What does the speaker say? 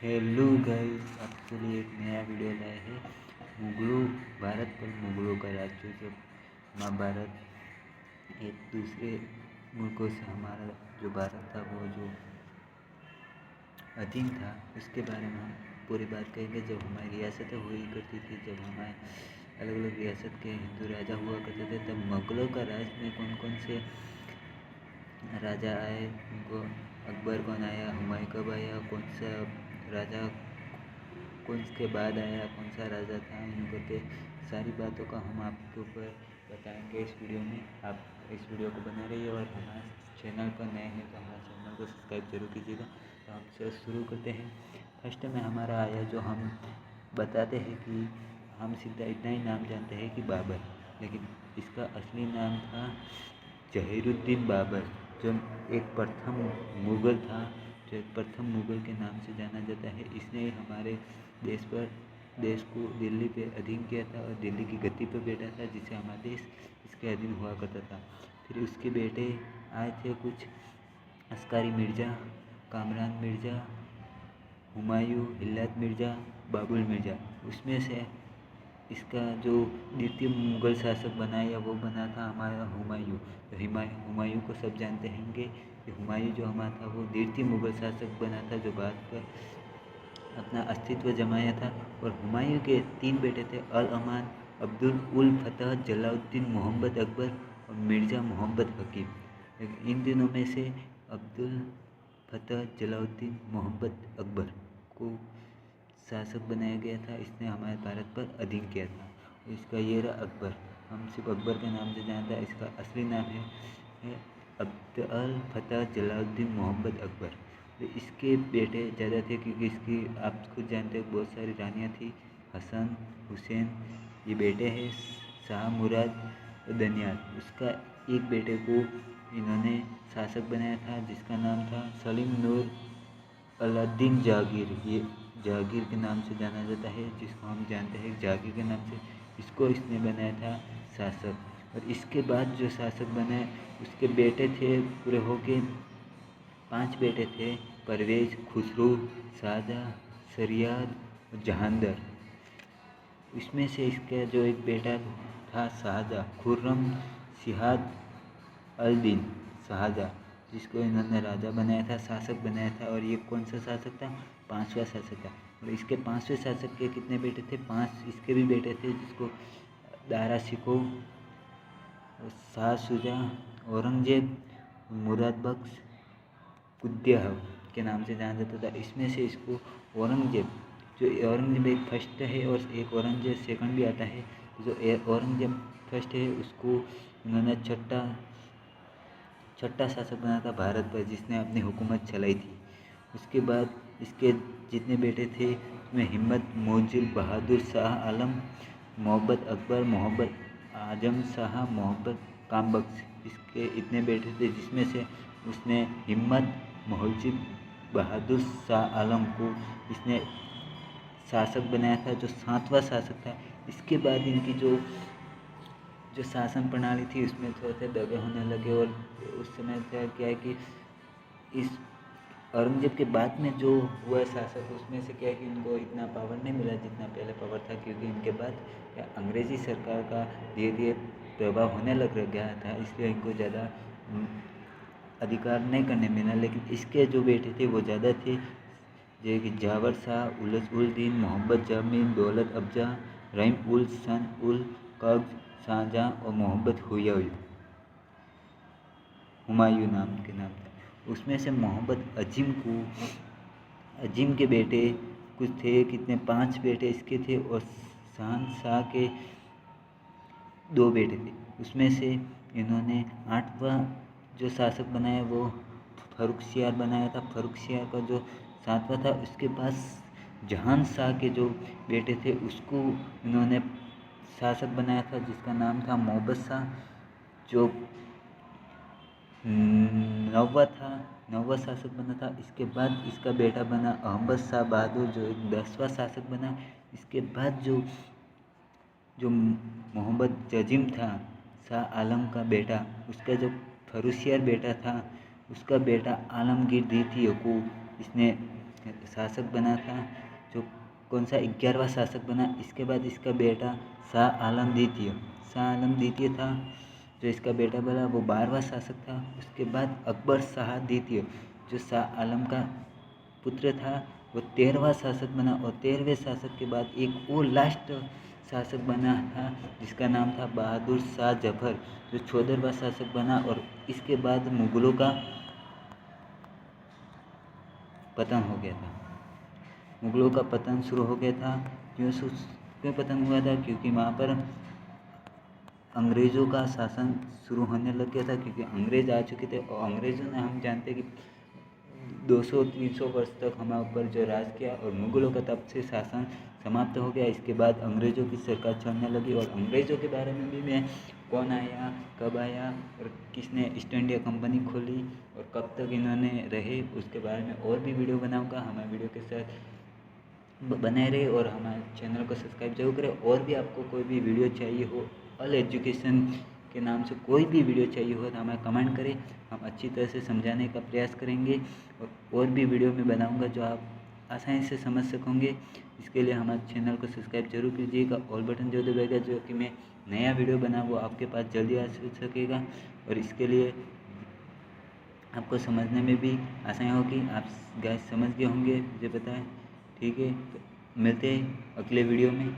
Hello guys, आपके लिए एक नया वीडियो लाए हैं। मुगलों भारत पर मुगलों का राज्य जब महाभारत एक दूसरे मुल्कों से हमारा जो भारत था वो जो अधीन था उसके बारे में हम पूरी बात करेंगे। जब हमारी रियासतें हुई करती थी, जब हमारे अलग अलग रियासत के हिंदू राजा हुआ करते थे, तब मुगलों का राज में कौन कौन से राजा आए, उनको अकबर कौन आया, हुमायूं कब आया, कौन सा राजा कौन के बाद आया, कौन सा राजा था, इन करके सारी बातों का हम आपके ऊपर बताएंगे इस वीडियो में। आप इस वीडियो को बना रहिए और हमारे चैनल पर नए हैं तो हमारे चैनल को सब्सक्राइब जरूर कीजिएगा। तो हम चलो शुरू करते हैं। फर्स्ट में हमारा आया जो हम बताते हैं कि हम सीधा इतना ही नाम जानते हैं कि बाबर, लेकिन इसका असली नाम था जहीरुद्दीन बाबर, जो एक प्रथम मुग़ल था, जो एक प्रथम मुग़ल के नाम से जाना जाता है। इसने हमारे देश को दिल्ली पे अधीन किया था और दिल्ली की गद्दी पर बैठा था, जिससे हमारा देश इसके अधीन हुआ करता था। फिर उसके बेटे आए थे कुछ, अस्कारी मिर्ज़ा, कामरान मिर्ज़ा, हुमायूं, हिल्लत मिर्ज़ा, बाबुल मिर्ज़ा। उसमें से इसका जो द्वितीय मुग़ल शासक बनाया वो बना था हमारा हुमायूं। तो हुमायूं को सब जानते होंगे कि हुमायूं जो हमारा था वो द्वितीय मुग़ल शासक बना था, जो भारत पर अपना अस्तित्व जमाया था। और हुमायूं के 3 बेटे थे, अल अमान, अब्दुल उल फतह, जलालुद्दीन मोहम्मद अकबर और मिर्ज़ा मोहम्मद हकीम। लेकिन इन दिनों में से अब्दुल फतह जलालुद्दीन मोहम्मद अकबर को शासक बनाया गया था। इसने हमारे भारत पर अधीन किया था। इसका ये रहा अकबर, हम सिर्फ अकबर के नाम से जानते हैं। इसका असली नाम है अब्दुल फतह जलालुद्दीन मोहम्मद अकबर। तो इसके बेटे ज़्यादा थे, क्योंकि इसकी आप खुद जानते हो बहुत सारी रानियाँ थी, हसन, हुसैन, ये बेटे हैं, शाह मुराद और दनियाल। उसका एक बेटे को इन्होंने शासक बनाया था, जिसका नाम था सलीम नूर अलाउद्दीन जहांगीर। ये जहांगीर के नाम से जाना जाता है, जिसको हम जानते हैं जहांगीर के नाम से। इसको इसने बनाया था शासक। और इसके बाद जो शासक बने उसके बेटे थे, पूरे होके 5 बेटे थे, परवेज, खुसरो, शाहजहाँ, शरियाद और जहांदर। इसमें से इसका जो एक बेटा था शाहजहाँ, खुर्रम शिहाब अल दीन शाहजहाँ, जिसको इन्होंने राजा बनाया था, शासक बनाया था। और ये कौन सा शासक था? 5वां शासक था। और इसके 5वें शासक के कितने बेटे थे? 5 इसके भी बेटे थे, जिसको दारा शिकोह, शाह शुजा, औरंगजेब, मुराद बख्श, कुद्याह के नाम से जाना जाता था। इसमें से इसको औरंगजेब, जो औरंगजेब एक फर्स्ट है और एक औरंगजेब सेकंड भी आता है, तो जो औरंगजेब फर्स्ट है उसको इन्होंने छठा शासक बना था भारत पर, जिसने अपनी हुकूमत चलाई थी। उसके बाद इसके जितने बेटे थे उसमें हिम्मत, मोजिल, बहादुर शाह आलम, मोहब्बत अकबर, मोहब्बत आजम शाह, मोहब्बत कामबख्श, इसके इतने बेटे थे, जिसमें से उसने हिम्मत, मोहजिब, बहादुर शाह आलम को इसने शासक बनाया था, जो 7वां शासक था। इसके बाद इनकी जो शासन प्रणाली थी उसमें थोड़े से दगे होने लगे। और उस समय क्या है कि इस औरंगजेब के बाद में जो हुआ शासक, उसमें से क्या है कि इनको इतना पावर नहीं मिला जितना पहले पावर था, क्योंकि इनके बाद क्या अंग्रेज़ी सरकार का धीरे धीरे प्रभाव होने लग गया था, इसलिए इनको ज़्यादा अधिकार नहीं करने मिला। लेकिन इसके जो बेटे थे वो ज़्यादा थे, जैसे कि जावर शाह, उलस उल दीन, मोहम्मद जमीन, दौलत अफजा, रहीम उल सन उल कब्ज, शाहजहाँ और मोहम्मद हुमायूं नाम के नाम था। उसमें से मोहम्मद अजीम के बेटे कुछ थे, कितने 5 बेटे इसके थे, और शहनशाह के 2 बेटे थे। उसमें से इन्होंने 8वां जो शासक बनाया वो फर्रुखसियार बनाया था। फर्रुखसियार का जो 7वां था, उसके पास जहान शाह के जो बेटे थे उसको इन्होंने शासक बनाया था, जिसका नाम था मोहब्बत शाह, जो 9वां शासक बना था। इसके बाद इसका बेटा बना अहमद शाह बहादुर, जो एक 10वां शासक बना। इसके बाद जो मोहम्मद जजीम था, शाह आलम का बेटा, उसका जो फर्रुखसियार बेटा था, उसका बेटा आलमगीर द्वितीय को इसने शासक बना था, जो कौन सा 11वां शासक बना। इसके बाद इसका बेटा शाह आलम द्वितीय था, जो इसका बेटा बना वो 12वां शासक था। उसके बाद अकबर शाह द्वितीय, जो शाह आलम का पुत्र था, वो 13वां शासक बना। और 13वें शासक के बाद एक और लास्ट शासक बना था, जिसका नाम था बहादुर शाह जफर, जो 14वां शासक बना। और इसके बाद मुगलों का पतन हो गया था। मुगलों का पतन शुरू हो गया था। क्यों पतन हुआ था? क्योंकि वहाँ पर अंग्रेज़ों का शासन शुरू होने लग गया था, क्योंकि अंग्रेज़ आ चुके थे। और अंग्रेज़ों ने, हम जानते हैं कि 200-300 वर्ष तक हमारे ऊपर जो राज किया, और मुगलों का तब से शासन समाप्त हो गया। इसके बाद अंग्रेज़ों की सरकार चलने लगी। और अंग्रेज़ों के बारे में भी मैं कौन आया, कब आया, और किसने ईस्ट इंडिया कंपनी खोली, और कब तक इन्होंने रहे, उसके बारे में और भी वीडियो बनाऊँगा। हमारे वीडियो के साथ बने रहे और हमारे चैनल को सब्सक्राइब जरूर करें। और भी आपको कोई भी वीडियो चाहिए हो, ऑल एजुकेशन के नाम से कोई भी वीडियो चाहिए हो, तो हमें कमेंट करें। हम अच्छी तरह से समझाने का प्रयास करेंगे, और भी वीडियो में बनाऊंगा जो आप आसानी से समझ सकोगे। इसके लिए हमारे चैनल को सब्सक्राइब जरूर कीजिएगा। ऑल बटन जो दबाएगा, जो कि मैं नया वीडियो बना वो आपके पास जल्दी आ सकेगा। और इसके लिए आपको समझने में भी आसानी होगी। आप गाइस समझ गए होंगे, मुझे पता है। ठीक है, तो मिलते हैं अगले वीडियो में।